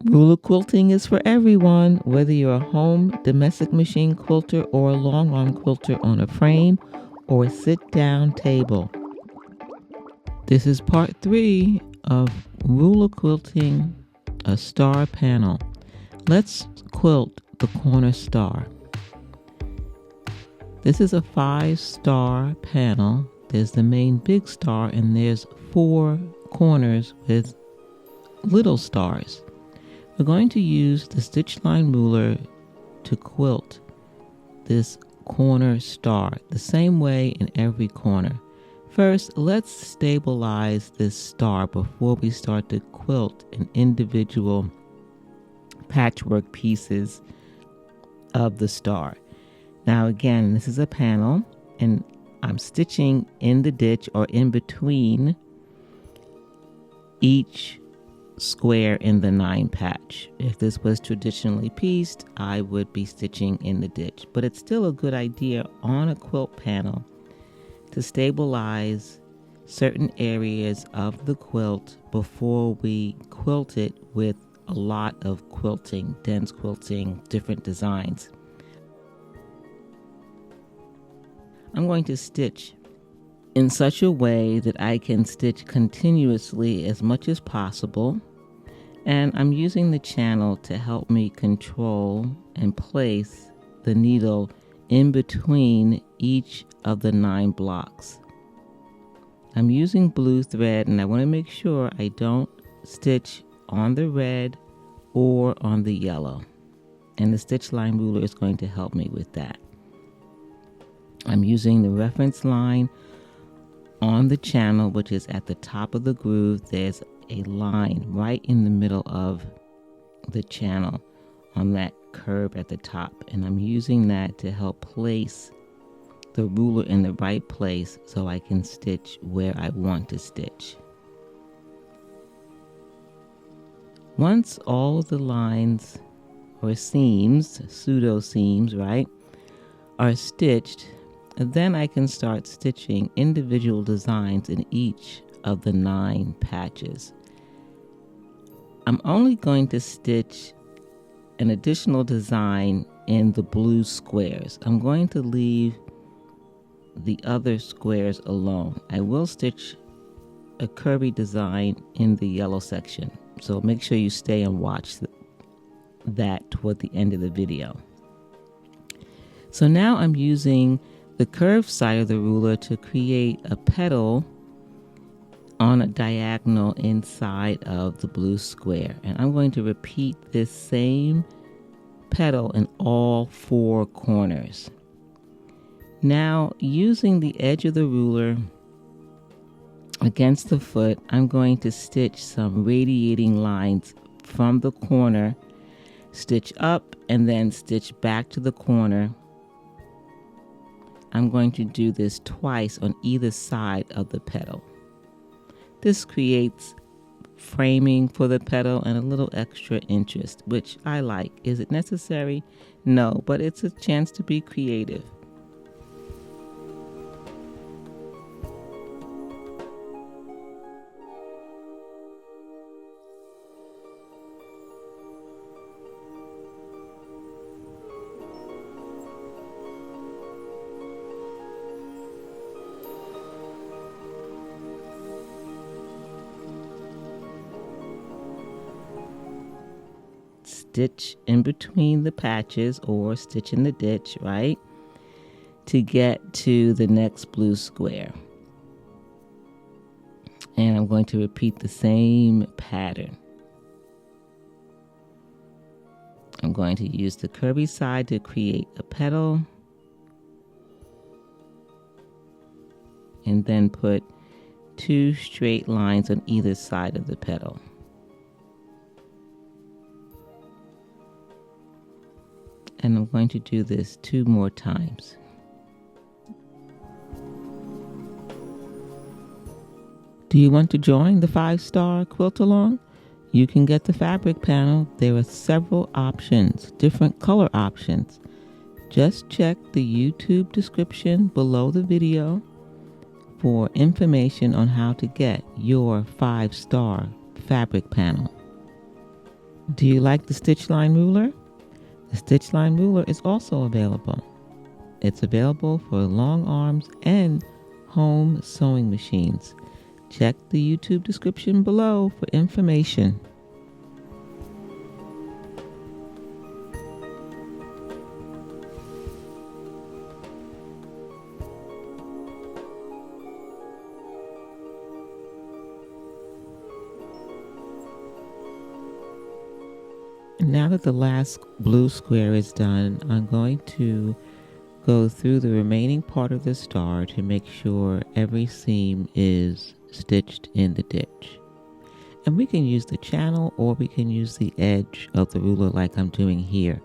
Ruler quilting is for everyone, whether you're a home domestic machine quilter or a long arm quilter on a frame or a sit-down table. This is part 3 of ruler quilting a star panel. Let's quilt the corner star. This is a 5-star panel. There's the main big star and there's 4 corners with little stars. We're going to use the STITCHLINE ruler to quilt this corner star the same way in every corner. First, let's stabilize this star before we start to quilt an individual patchwork pieces of the star. Now again, this is a panel and I'm stitching in the ditch or in between each square in the 9 patch. If this was traditionally pieced, I would be stitching in the ditch, but it's still a good idea on a quilt panel to stabilize certain areas of the quilt before we quilt it with a lot of quilting, dense quilting, different designs. I'm going to stitch in such a way that I can stitch continuously as much as possible, and I'm using the channel to help me control and place the needle in between each of the 9 blocks. I'm using blue thread and I want to make sure I don't stitch on the red or on the yellow, and the STITCHLINE ruler is going to help me with that. I'm using the reference line on the channel, which is at the top of the groove. There's a line right in the middle of the channel on that curve at the top, and I'm using that to help place the ruler in the right place so I can stitch where I want to stitch. Once all the lines or seams, pseudo seams, right, are stitched, then I can start stitching individual designs in each of the 9 patches. I'm only going to stitch an additional design in the blue squares. I'm going to leave the other squares alone. I will stitch a curvy design in the yellow section, so make sure you stay and watch that toward the end of the video. So now I'm using the curved side of the ruler to create a petal on a diagonal inside of the blue square, and I'm going to repeat this same petal in all 4 corners. Now, using the edge of the ruler against the foot, I'm going to stitch some radiating lines from the corner, stitch up and then stitch back to the corner. I'm going to do this twice on either side of the petal. This creates framing for the petal and a little extra interest, which I like. Is it necessary? No, but it's a chance to be creative. Stitch in between the patches or stitch in the ditch, right, to get to the next blue square. And I'm going to repeat the same pattern. I'm going to use the curvy side to create a petal and then put 2 straight lines on either side of the petal. And I'm going to do this 2 more times. Do you want to join the 5-star quilt along? You can get the fabric panel. There are several options, different color options. Just check the YouTube description below the video for information on how to get your 5-star fabric panel. Do you like the STITCHLINE ruler? The STITCHLINE ruler is also available. It's available for long arms and home sewing machines. Check the YouTube description below for information. Now that the last blue square is done, I'm going to go through the remaining part of the star to make sure every seam is stitched in the ditch. And we can use the channel or we can use the edge of the ruler like I'm doing here.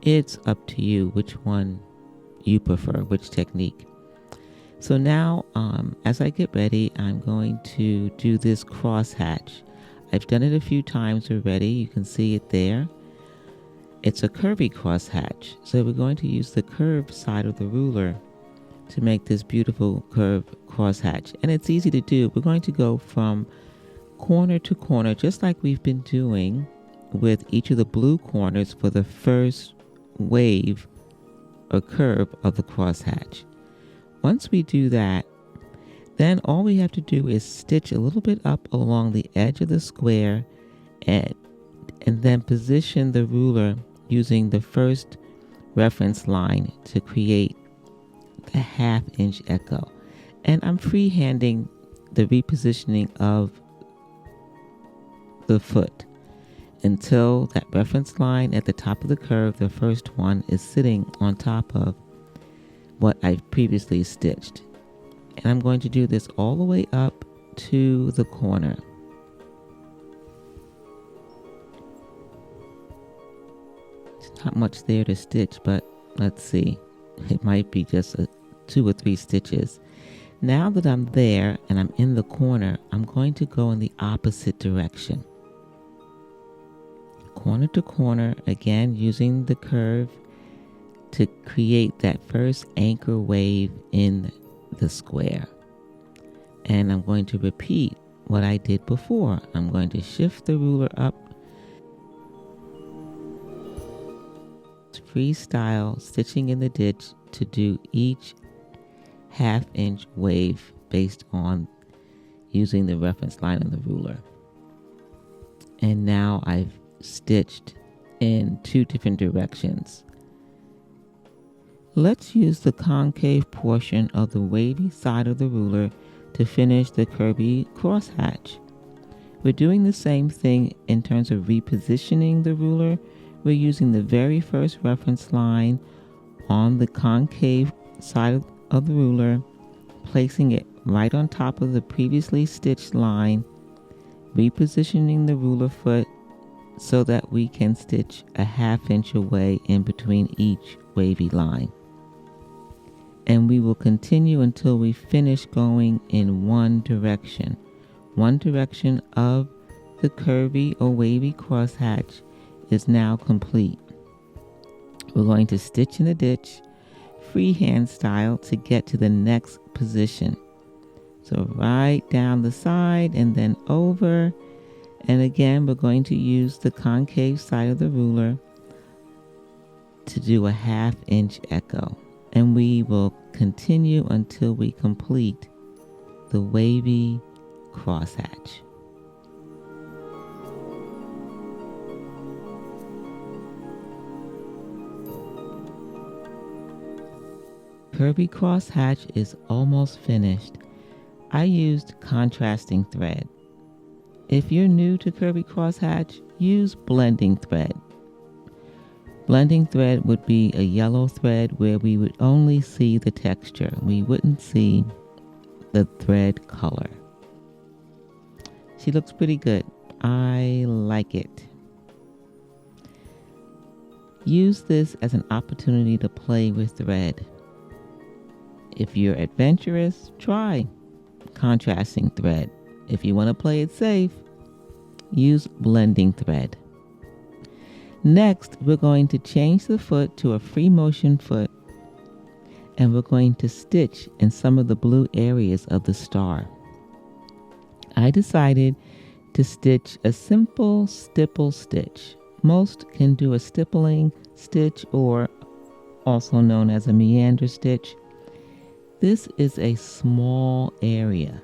It's up to you which one you prefer, which technique. So now as I get ready, I'm going to do this crosshatch. I've done it a few times already. You can see it there. It's a curvy crosshatch, so we're going to use the curved side of the ruler to make this beautiful curved crosshatch. And it's easy to do. We're going to go from corner to corner, just like we've been doing with each of the blue corners for the first wave or curve of the crosshatch. Once we do that, then all we have to do is stitch a little bit up along the edge of the square and then position the ruler using the first reference line to create the 1/2 inch echo. And I'm freehanding the repositioning of the foot until that reference line at the top of the curve, the first one, is sitting on top of what I've previously stitched. And I'm going to do this all the way up to the corner. Not much there to stitch, but let's see. It might be just 2 or 3 stitches. Now that I'm there and I'm in the corner, I'm going to go in the opposite direction. Corner to corner, again using the curve to create that first anchor wave in the square. And I'm going to repeat what I did before. I'm going to shift the ruler up, freestyle stitching in the ditch to do each 1/2 inch wave based on using the reference line on the ruler. And now I've stitched in 2 different directions. Let's use the concave portion of the wavy side of the ruler to finish the curvy crosshatch. We're doing the same thing in terms of repositioning the ruler. We're using the very first reference line on the concave side of the ruler, placing it right on top of the previously stitched line, repositioning the ruler foot so that we can stitch a 1/2 inch away in between each wavy line. And we will continue until we finish going in one direction. One direction of the curvy or wavy crosshatch is now complete. We're going to stitch in the ditch, freehand style, to get to the next position. So right down the side and then over. And again, we're going to use the concave side of the ruler to do a 1/2 inch echo. And we will continue until we complete the wavy crosshatch. Curvy crosshatch is almost finished. I used contrasting thread. If you're new to curvy crosshatch, use blending thread. Blending thread would be a yellow thread where we would only see the texture. We wouldn't see the thread color. She looks pretty good. I like it. Use this as an opportunity to play with thread. If you're adventurous, try contrasting thread. If you want to play it safe, use blending thread. Next, we're going to change the foot to a free motion foot, and we're going to stitch in some of the blue areas of the star. I decided to stitch a simple stipple stitch. most can do a stippling stitch, or also known as a meander stitch. This is a small area.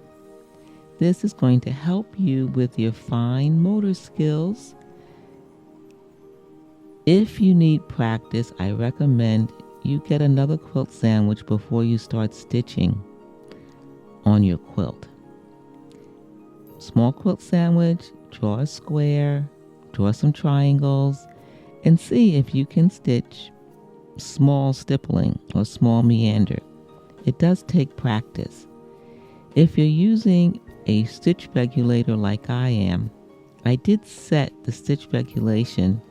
This is going to help you with your fine motor skills. If you need practice, I recommend you get another quilt sandwich before you start stitching on your quilt. Small quilt sandwich, draw a square, draw some triangles, and see if you can stitch small stippling or small meander. It does take practice. If you're using a stitch regulator like I am, I did set the stitch regulation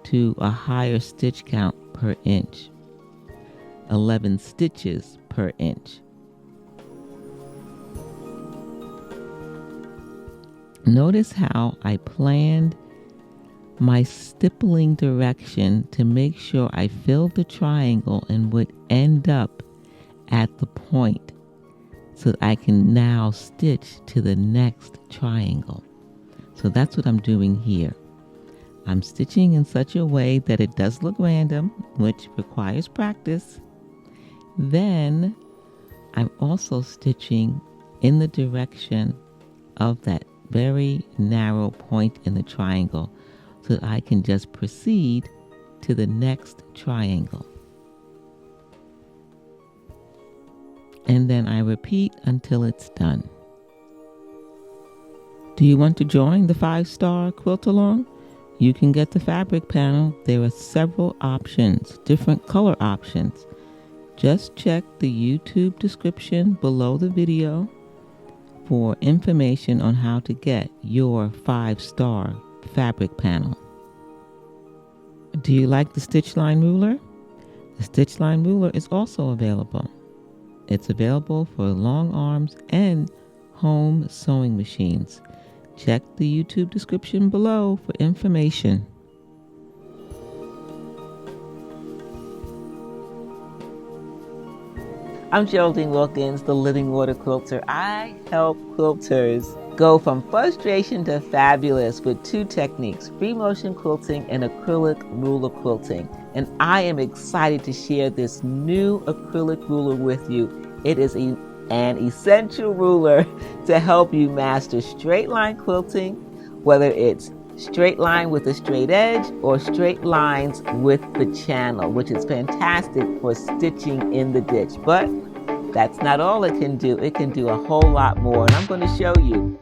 to a higher stitch count per inch, 11 stitches per inch. Notice how I planned my stippling direction to make sure I filled the triangle and would end up at the point so that I can now stitch to the next triangle. So that's what I'm doing here. I'm stitching in such a way that it does look random, which requires practice. Then I'm also stitching in the direction of that very narrow point in the triangle so that I can just proceed to the next triangle. And then I repeat until it's done. Do you want to join the 5-star quilt along? You can get the fabric panel. There are several options, different color options. Just check the YouTube description below the video for information on how to get your 5-star fabric panel. Do you like the STITCHLINE ruler? The STITCHLINE ruler is also available. It's available for long arms and home sewing machines. Check the YouTube description below for information. I'm Geraldine Wilkins, the Living Water Quilter. I help quilters go from frustration to fabulous with 2 techniques, free motion quilting and acrylic ruler quilting. And I am excited to share this new acrylic ruler with you. It is an essential ruler to help you master straight line quilting, whether it's straight line with a straight edge or straight lines with the channel, which is fantastic for stitching in the ditch. But that's not all it can do. It can do a whole lot more, and I'm going to show you.